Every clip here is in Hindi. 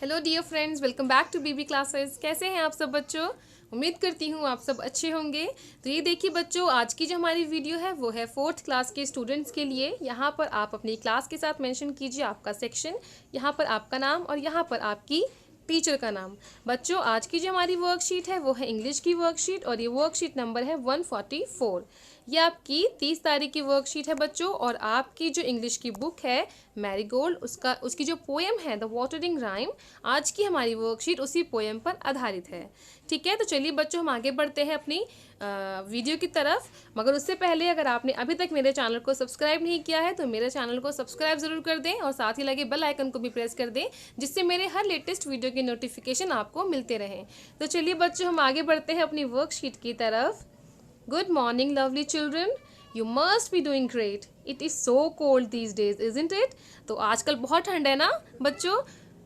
Hello dear friends, welcome back to BB classes. कैसे हैं आप सब बच्चों? उम्मीद करती हूँ आप सब अच्छे होंगे। तो ये देखिए बच्चों, आज की जो हमारी वीडियो है वो है 4th क्लास के स्टूडेंट्स के लिए। यहाँ पर आप अपनी क्लास के साथ मेंशन कीजिए आपका सेक्शन, यहाँ पर आपका नाम और यहाँ पर आपकी टीचर का नाम। बच्चों, आज की जो हमारी वर्कशीट है वो है इंग्लिश की वर्कशीट और ये वर्कशीट नंबर है 144। ये आपकी 30 तारीख की वर्कशीट है बच्चों। और आपकी जो इंग्लिश की बुक है मैरीगोल्ड, उसकी जो पोएम है द वाटरिंग राइम, आज की हमारी वर्कशीट उसी पोएम पर आधारित है। ठीक है, तो चलिए बच्चों हम आगे बढ़ते हैं अपनी वीडियो की तरफ। मगर उससे पहले अगर आपने अभी तक मेरे चैनल को सब्सक्राइब नहीं किया है तो मेरे चैनल को सब्सक्राइब ज़रूर कर दें और साथ ही लगे बेल आइकन को भी प्रेस कर दें, जिससे मेरे हर लेटेस्ट वीडियो की नोटिफिकेशन आपको मिलते रहें। तो चलिए बच्चों हम आगे बढ़ते हैं अपनी वर्कशीट की तरफ। Good morning, lovely children. You must be doing great. It is so cold these days, isn't it? तो आजकल बहुत ठंड है ना बच्चों?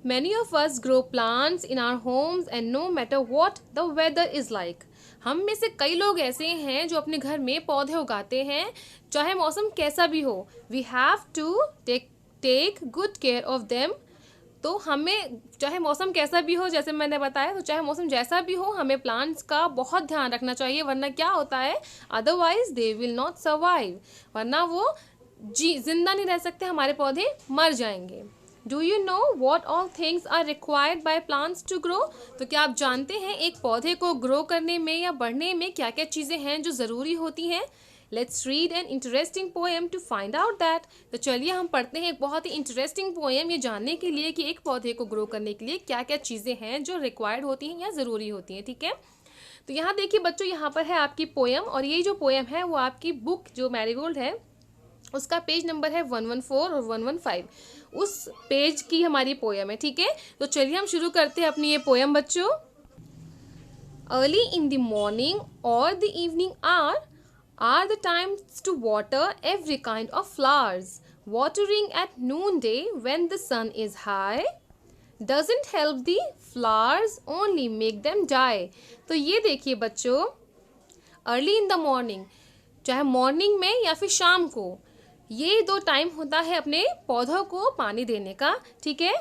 Many of us grow plants in our homes and no matter what the weather is like. हम में से कई लोग ऐसे हैं जो अपने घर में पौधे उगाते हैं, चाहे मौसम कैसा भी हो। We have to take good care of them. तो हमें चाहे मौसम कैसा भी हो, जैसे मैंने बताया, तो चाहे मौसम जैसा भी हो हमें प्लांट्स का बहुत ध्यान रखना चाहिए, वरना क्या होता है, otherwise they will not survive, वरना वो जिंदा नहीं रह सकते, हमारे पौधे मर जाएंगे। Do you know what all things are required by plants to grow? तो क्या आप जानते हैं एक पौधे को ग्रो करने में या बढ़ने में क्या क्या चीज़ें हैं जो ज़रूरी होती हैं? Let's read an interesting poem to find out that. तो चलिए हम पढ़ते हैं एक बहुत ही इंटरेस्टिंग पोएम, ये जानने के लिए कि एक पौधे को ग्रो करने के लिए क्या क्या चीज़ें हैं जो रिक्वायर्ड होती हैं या ज़रूरी होती हैं। ठीक है, तो यहाँ देखिए बच्चों, यहाँ पर है आपकी पोएम और ये जो पोएम है वो आपकी बुक जो मैरीगोल्ड है उसका पेज नंबर है 114 और 115, उस पेज की हमारी पोएम है। ठीक है, तो चलिए हम शुरू करते हैं अपनी ये पोएम बच्चों। अर्ली इन द मॉर्निंग और the evening are the times to water every kind of flowers. Watering at noonday when the sun is high doesn't help the flowers, only make them die. तो ये देखिए बच्चों, अर्ली इन द मॉर्निंग, चाहे मॉर्निंग में या फिर शाम को, ये दो टाइम होता है अपने पौधों को पानी देने का। ठीक है,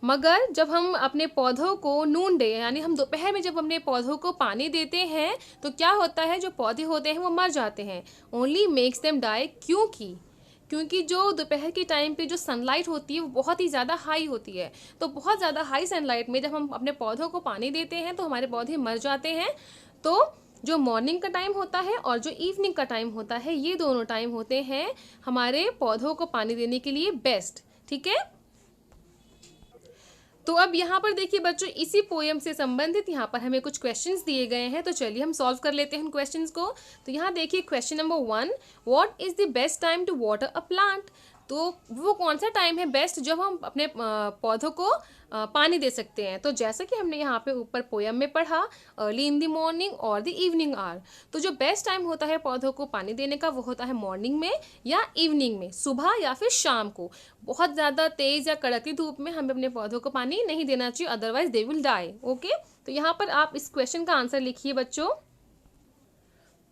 मगर जब हम अपने पौधों को नून डे यानी हम दोपहर में जब अपने पौधों को पानी देते हैं तो क्या होता है, जो पौधे होते हैं वो मर जाते हैं। ओनली मेक्स देम डाई, क्योंकि जो दोपहर के टाइम पे जो सनलाइट होती है वो बहुत ही ज़्यादा हाई होती है। तो बहुत ज़्यादा हाई सनलाइट में जब हम अपने पौधों को पानी देते हैं तो हमारे पौधे मर जाते हैं। तो जो मॉर्निंग का टाइम होता है और जो इवनिंग का टाइम होता है, ये दोनों टाइम होते हैं हमारे पौधों को पानी देने के लिए बेस्ट। ठीक है, तो अब यहाँ पर देखिए बच्चों, इसी पोएम से संबंधित यहाँ पर हमें कुछ क्वेश्चंस दिए गए हैं, तो चलिए हम सॉल्व कर लेते हैं उन क्वेश्चंस को। तो यहाँ देखिए question number 1, what is the best time to water a plant? तो वो कौन सा टाइम है बेस्ट जब हम अपने पौधों को पानी दे सकते हैं? तो जैसा कि हमने यहाँ पे ऊपर पोएम में पढ़ा, अर्ली इन द मॉर्निंग और द इवनिंग आर, तो जो बेस्ट टाइम होता है पौधों को पानी देने का वो होता है मॉर्निंग में या इवनिंग में, सुबह या फिर शाम को। बहुत ज़्यादा तेज़ या कड़कती धूप में हमें अपने पौधों को पानी नहीं देना चाहिए, otherwise they will die. Okay, तो यहाँ पर आप इस क्वेश्चन का आंसर लिखिए बच्चों।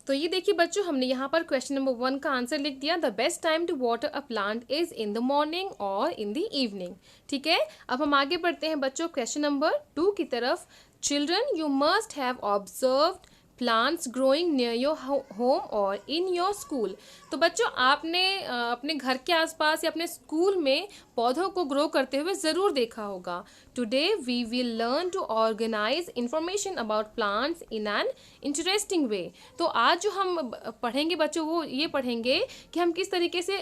तो ये देखिए बच्चों, हमने यहाँ पर क्वेश्चन नंबर 1 का आंसर लिख दिया, the best time to water a plant is in the morning और इन द इवनिंग। ठीक है, अब हम आगे बढ़ते हैं बच्चों क्वेश्चन नंबर 2 की तरफ। Children, you must have observed plants growing near your home और इन योर स्कूल। तो बच्चों, आपने अपने घर के आसपास या अपने स्कूल में पौधों को ग्रो करते हुए ज़रूर देखा होगा। Today we will learn to organise information about plants in an interesting way. तो आज जो हम पढ़ेंगे बच्चों वो ये पढ़ेंगे कि हम किस तरीके से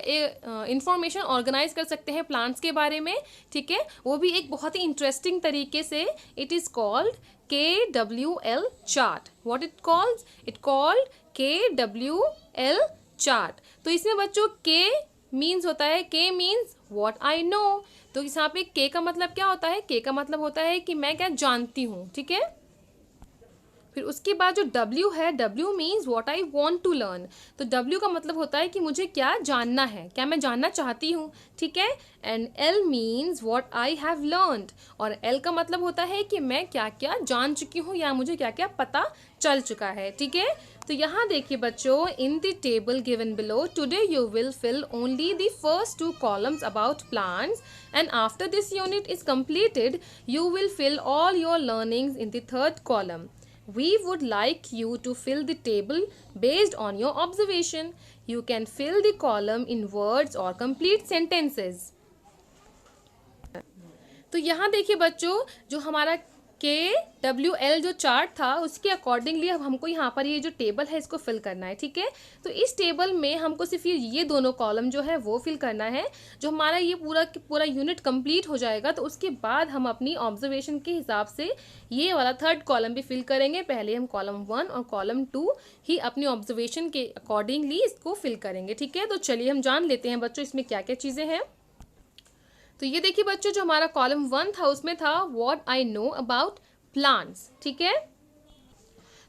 इंफॉर्मेशन ऑर्गेनाइज कर सकते हैं प्लांट्स के बारे में। ठीक है, वो भी एक बहुत ही इंटरेस्टिंग तरीके से। It is called KWL chart. What it called? It called KWL chart. तो इसमें बच्चों K मीन्स होता है, K means what I know. तो यहाँ पे K का मतलब क्या होता है? K का मतलब होता है कि मैं क्या जानती हूँ। ठीक है, फिर उसके बाद जो W है, W means what I want to learn. तो W का मतलब होता है कि मुझे क्या जानना है, क्या मैं जानना चाहती हूँ, ठीक है। And L means what I have learned, और L का मतलब होता है कि मैं क्या क्या जान चुकी हूँ या मुझे क्या क्या पता चल चुका है, ठीक है। तो यहाँ देखिए बच्चों, in the table given below today you will fill only the first 2 columns about plants, and after this unit is completed you will fill all your learnings in the 3rd column. We would like you to fill the table based on your observation. You can fill the column in words or complete sentences. तो यहाँ देखिए बच्चों, जो हमारा KWL जो चार्ट था उसके अकॉर्डिंगली अब हमको यहाँ पर ये जो टेबल है इसको फिल करना है, ठीक है। तो इस टेबल में हमको सिर्फ ये दोनों कॉलम जो है वो फिल करना है। जो हमारा ये पूरा यूनिट कंप्लीट हो जाएगा तो उसके बाद हम अपनी ऑब्जर्वेशन के हिसाब से ये वाला 3rd कॉलम भी फिल करेंगे। पहले हम कॉलम 1 और कॉलम 2 ही अपनी ऑब्जर्वेशन के अकॉर्डिंगली इसको फिल करेंगे, ठीक है। तो चलिए हम जान लेते हैं बच्चों इसमें क्या क्या चीज़ें हैं। तो ये देखिए बच्चों, जो हमारा कॉलम 1 था उसमें था what I know about plants, ठीक है।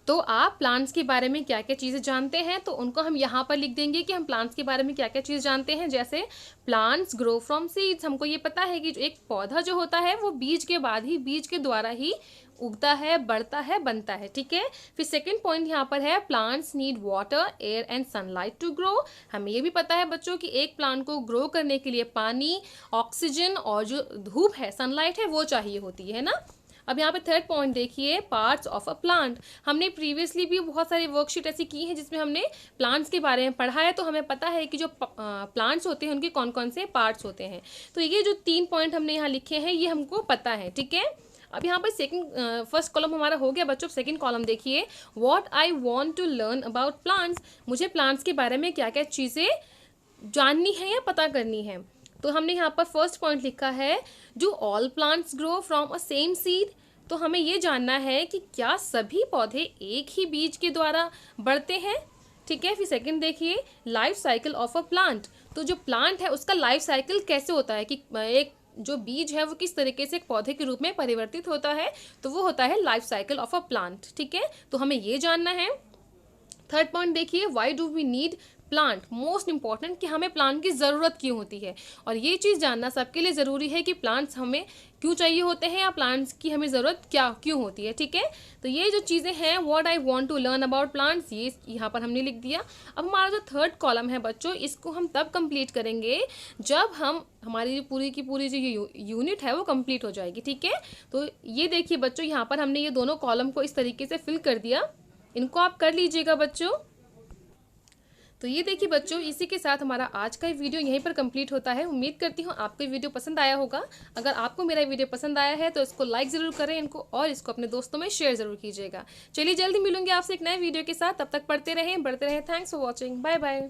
तो आप प्लांट्स के बारे में क्या क्या चीज़ें जानते हैं तो उनको हम यहाँ पर लिख देंगे कि हम प्लांट्स के बारे में क्या क्या चीज़ जानते हैं। जैसे प्लांट्स ग्रो फ्रॉम सीड्स, हमको ये पता है कि जो एक पौधा जो होता है वो बीज के बाद ही, बीज के द्वारा ही उगता है, बढ़ता है, बनता है, ठीक है। फिर सेकंड पॉइंट यहाँ पर है plants need water, air and sunlight to grow. हमें ये भी पता है बच्चों कि एक प्लांट को ग्रो करने के लिए पानी, ऑक्सीजन और जो धूप है, सनलाइट है, वो चाहिए होती है ना। अब यहाँ पे 3rd पॉइंट देखिए, पार्ट्स ऑफ अ प्लांट। हमने प्रीवियसली भी बहुत सारी वर्कशीट ऐसी की हैं जिसमें हमने प्लांट्स के बारे में पढ़ा है, तो हमें पता है कि जो प्लांट्स होते हैं उनके कौन कौन से पार्ट्स होते हैं। तो ये जो 3 पॉइंट हमने यहाँ लिखे हैं ये हमको पता है, ठीक है। अब यहाँ पर फर्स्ट कॉलम हमारा हो गया बच्चों। सेकंड कॉलम देखिए, what I want to learn about plants, मुझे प्लांट्स के बारे में क्या क्या चीज़ें जाननी है या पता करनी है। तो हमने यहाँ पर फर्स्ट पॉइंट लिखा है, जो all plants grow from a same seed. तो हमें ये जानना है कि क्या सभी पौधे एक ही बीज के द्वारा बढ़ते हैं, ठीक है। फिर सेकंड देखिए, life cycle of a plant. तो जो प्लांट है उसका लाइफ साइकिल कैसे होता है कि एक जो बीज है वो किस तरीके से एक पौधे के रूप में परिवर्तित होता है, तो वो होता है life cycle of a plant, ठीक है। तो हमें ये जानना है। 3rd पॉइंट देखिए, why do we need plant, most important कि हमें प्लांट की ज़रूरत क्यों होती है। और ये चीज़ जानना सबके लिए ज़रूरी है कि प्लांट्स हमें क्यों चाहिए होते हैं या प्लांट्स की हमें ज़रूरत क्यों होती है, ठीक है। तो ये जो चीज़ें हैं, what I want to learn about plants, ये यहाँ पर हमने लिख दिया। अब हमारा जो 3rd कॉलम है बच्चों, इसको हम तब कंप्लीट करेंगे जब हमारी पूरी की पूरी जो यूनिट है वो कंप्लीट हो जाएगी, ठीक है। तो ये देखिए बच्चों, यहाँ पर हमने ये दोनों कॉलम को इस तरीके से फिल कर दिया। इनको आप कर लीजिएगा बच्चों। तो ये देखिए बच्चों, इसी के साथ हमारा आज का वीडियो यहीं पर कंप्लीट होता है। उम्मीद करती हूँ आपको ये वीडियो पसंद आया होगा। अगर आपको मेरा वीडियो पसंद आया है तो इसको लाइक ज़रूर करें और इसको अपने दोस्तों में शेयर ज़रूर कीजिएगा। चलिए जल्दी मिलूंगी आपसे एक नए वीडियो के साथ, तब तक पढ़ते रहें, बढ़ते रहें। Thanks for watching, bye bye.